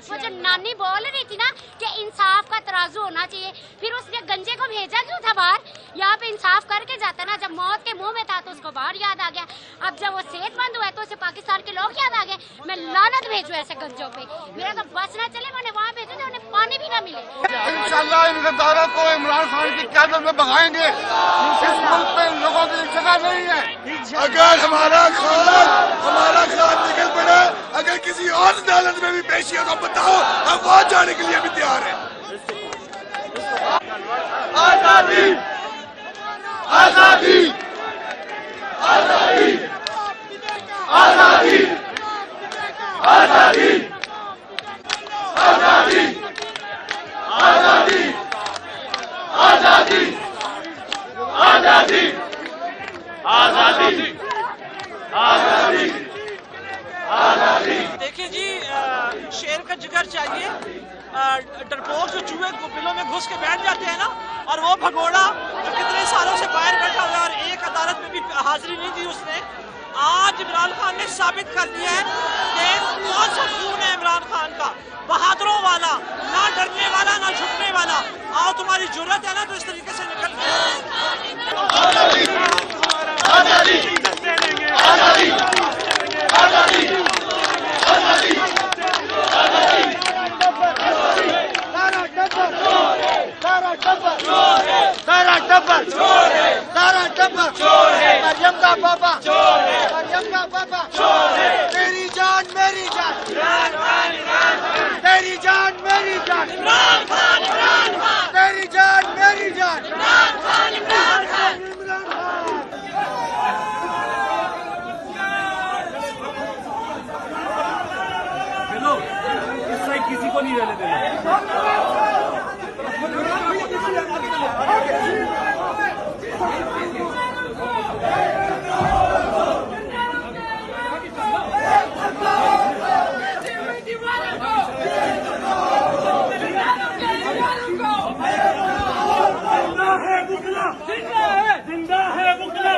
वो जो नानी बोल रही थी ना कि इंसाफ का तराजू होना चाहिए, फिर उसने गंजे को भेजा क्यों था बाहर? यहाँ पे इंसाफ करके जाता ना। जब मौत के मुंह में था तो उसको बाहर याद आ गया, अब जब वो सेहतमंद हुआ तो उसे पाकिस्तान के लोग याद आ गए। मैं लानत भेजू ऐसे गंजों पे, मेरा तो बस ना चले, मैंने वहाँ भेजू तो उन्हें पानी भी ना मिले। इंशाल्लाह इन गद्दारों को इमरान खान की क़यादत में भगाएंगे। इस मुल्क में लोगों की जगह नहीं है। अगर हमारा खान निकल पड़ा, अगर किसी और अदालत में भी पेशी हो तो बताओ, हम वहाँ जाने के लिए भी तैयार हैं। आजादी आजादी आजादी आजादी आजादी आजादी आजादी आजादी आजादी आजादी आजादी आजादी। देखिए जी, शेर का जिगर चाहिए। डरपोक जो चूहे बिलों में घुस के बैठ जाते हैं ना, और वो भगोड़ा जो कितने सालों से बाहर बैठा हुआ है और एक अदालत में भी हाजिरी नहीं दी उसने, आज इमरान खान ने साबित कर दिया है कि कौन सा खून है इमरान खान का, बहादुरों वाला, ना डरने वाला ना झुकने वाला। आओ, तुम्हारी जरूरत है ना तो इस तरीके से निकल मेरी जान मेरी जान, तेरी जान मेरी जान, इमरान खान, इमरान खान, तेरी जान मेरी जान, इमरान खान, इमरान खान। इससे किसी को नहीं रहने देना। जिंदा है बुकला, जिंदा है बुकला।